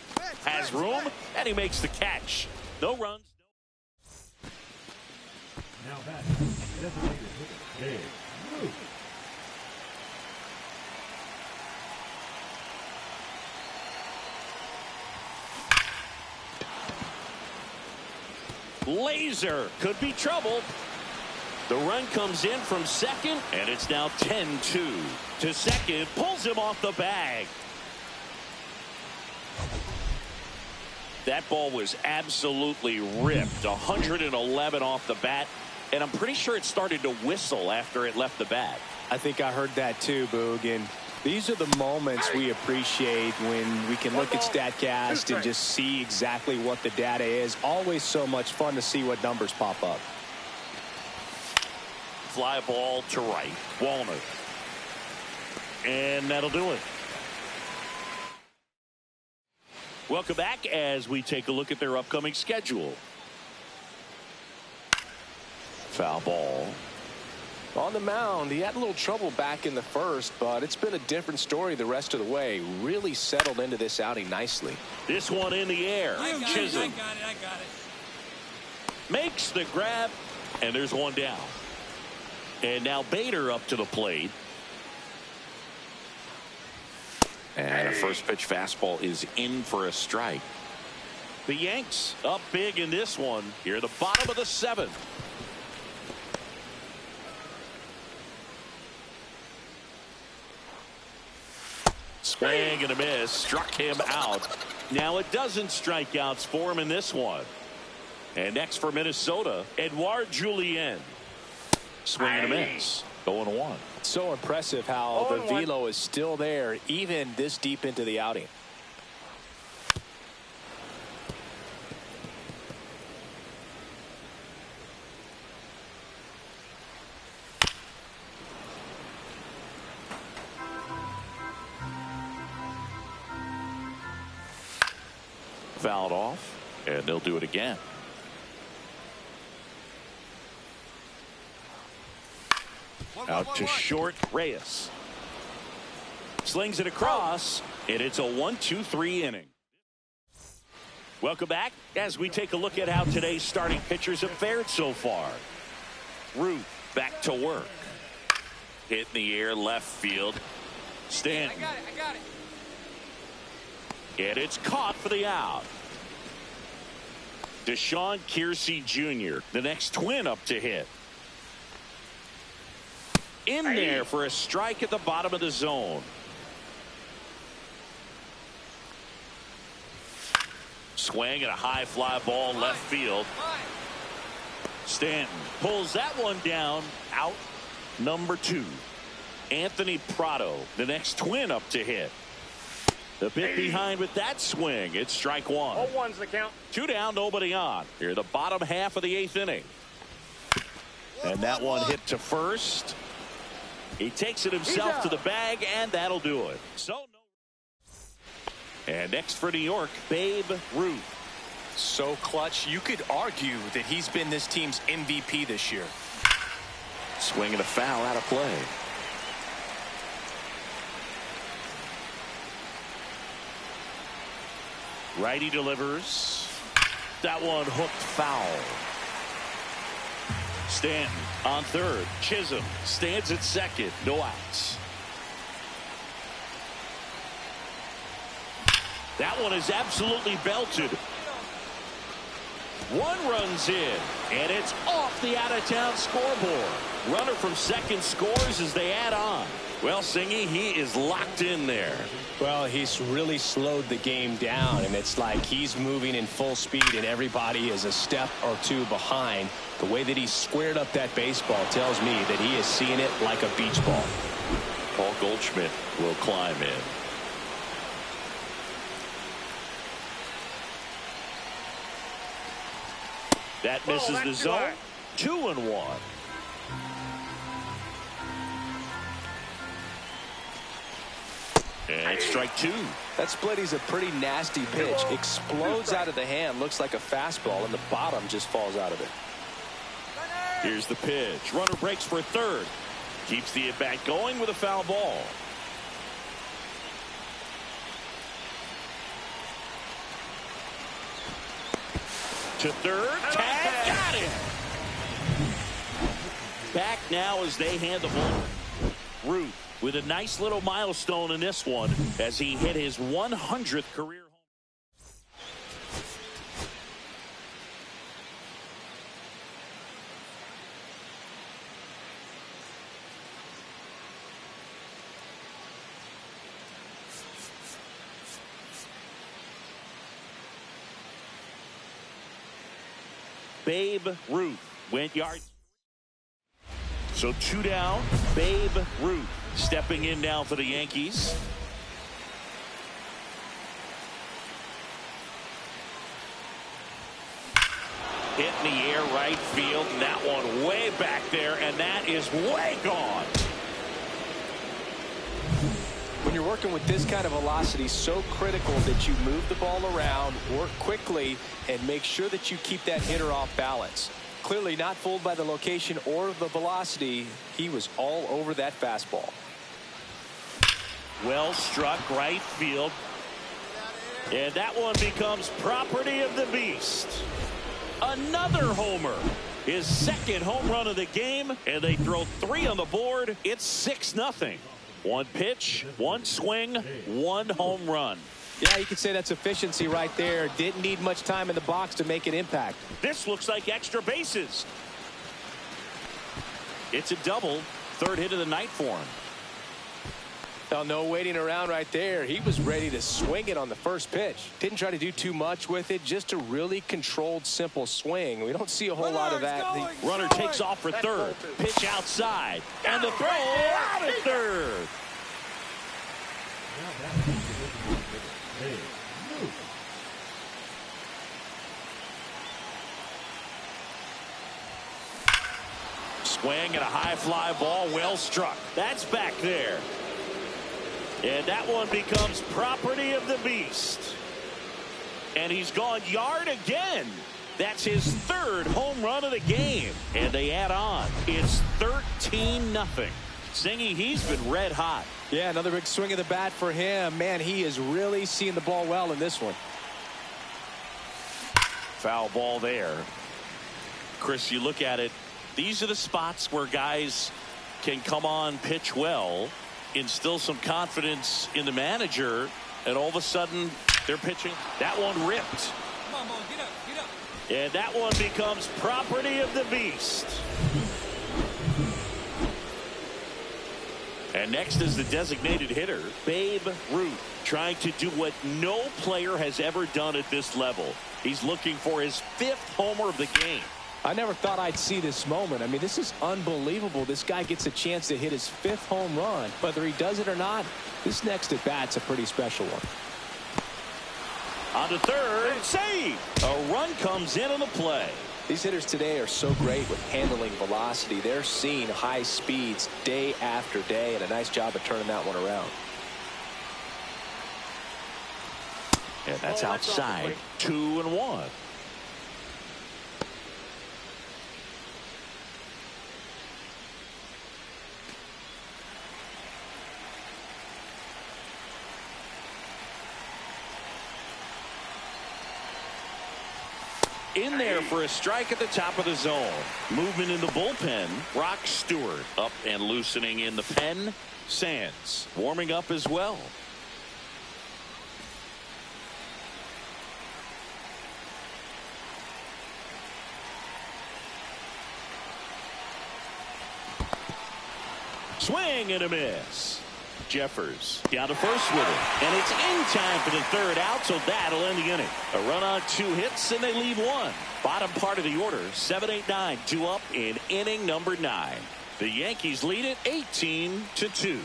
Has room, and he makes the catch. No runs. Now back. Designated hitter, Dave Root. Laser could be trouble. The run comes in from second, and it's now 10-2. To second, pulls him off the bag. That ball was absolutely ripped. 111 off the bat, and I'm pretty sure it started to whistle after it left the bat. I think I heard that too, Boog. And these are the moments we appreciate when we can look at StatCast and just see exactly what the data is. Always so much fun to see what numbers pop up. Fly ball to right. Walner. And that'll do it. Welcome back as we take a look at their upcoming schedule. Foul ball. On the mound, he had a little trouble back in the first, but it's been a different story the rest of the way. Really settled into this outing nicely. This one in the air. Chisholm I got it. makes the grab, and there's one down. And now Bader up to the plate. And a first pitch fastball is in for a strike. The Yanks up big in this one here at the bottom of the 7th. Swing and a miss. Struck him out. Now a dozen strikeouts for him in this one. And next for Minnesota, Edouard Julien. Swing and a miss. 0-1. So impressive how the velo is still there even this deep into the outing. Fouled off, and they'll do it again. Out to short, Reyes. Slings it across, and it's a 1-2-3 inning. Welcome back as we take a look at how today's starting pitchers have fared so far. Root back to work. Hit in the air, left field. Stanton. I got it. And it's caught for the out. Deshaun Kiersey Jr., the next twin up to hit. In there for a strike at the bottom of the zone. Swing and a high fly ball left field. Stanton pulls that one down. Out number 2. Anthony Prado, the next twin up to hit. The bit behind with that swing. It's strike 1. 0-1's the count. 2 down, nobody on. Here the bottom half of the 8th inning. And that one hit to first. He takes it himself to the bag, and that'll do it. And next for New York, Babe Ruth. So clutch, you could argue that he's been this team's MVP this year. Swing and a foul out of play. Righty delivers. That one hooked foul. Stanton on third. Chisholm stands at second. No outs. That one is absolutely belted. One runs in, and it's off the out-of-town scoreboard. Runner from second scores as they add on. Well, Singy, he is locked in there. Well, he's really slowed the game down, and it's like he's moving in full speed, and everybody is a step or two behind. The way that he squared up that baseball tells me that he is seeing it like a beach ball. Paul Goldschmidt will climb in. That misses the zone. 2-1. And strike two. That split is a pretty nasty pitch. Explodes out of the hand. Looks like a fastball, and the bottom just falls out of it. Here's the pitch. Runner breaks for third. Keeps the at-bat going with a foul ball. To third. Tag. Got it. Back now as they hand the ball. Ruth with a nice little milestone in this one as he hit his 100th career home. Babe Ruth went yard. So 2 down. Babe Ruth stepping in now for the Yankees. Hit in the air right field. And that one way back there, and that is way gone. When you're working with this kind of velocity, so critical that you move the ball around, work quickly, and make sure that you keep that hitter off balance. Clearly not fooled by the location or the velocity. He was all over that fastball. Well struck right field. And that one becomes property of the beast. Another homer. His second home run of the game. And they throw 3 on the board. It's 6-0. 1 pitch, 1 swing, 1 home run. Yeah, you could say that's efficiency right there. Didn't need much time in the box to make an impact. This looks like extra bases. It's a double. 3rd hit of the night for him. Well, no waiting around right there. He was ready to swing it on the first pitch. Didn't try to do too much with it. Just a really controlled, simple swing. We don't see a whole lot of that. Runner takes off for third. Pitch outside. And the throw out at third. Swing and a high fly ball, well struck. That's back there. And that one becomes property of the beast. And he's gone yard again. That's his 3rd home run of the game. And they add on. It's 13-0. Singy, he's been red hot. Yeah, another big swing of the bat for him. Man, he is really seeing the ball well in this one. Foul ball there. Chris, you look at it. These are the spots where guys can come on, pitch well, instill some confidence in the manager, and all of a sudden they're pitching. That one ripped. Come on, Mo, get up, get up. And that one becomes property of the beast. And next is the designated hitter, Babe Ruth, trying to do what no player has ever done at this level. He's looking for his 5th homer of the game. I never thought I'd see this moment. I mean, this is unbelievable. This guy gets a chance to hit his 5th home run. Whether he does it or not, this next at bat's a pretty special one. On to third, save. A run comes in on the play. These hitters today are so great with handling velocity. They're seeing high speeds day after day, and a nice job of turning that one around. And that's outside. 2-1. In there for a strike at the top of the zone. Movement in the bullpen. Brock Stewart up and loosening in the pen. Sands warming up as well. Swing and a miss. Jeffers down to first with it. And it's in time for the third out, so that'll end the inning. A run on 2 hits, and they leave 1. Bottom part of the order, 7-8-9, 2 up in inning number 9. The Yankees lead it 18-2.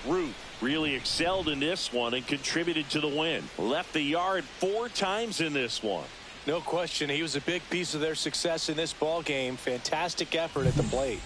Root really excelled in this one and contributed to the win. Left the yard 4 times in this one. No question, he was a big piece of their success in this ball game. Fantastic effort at the plate.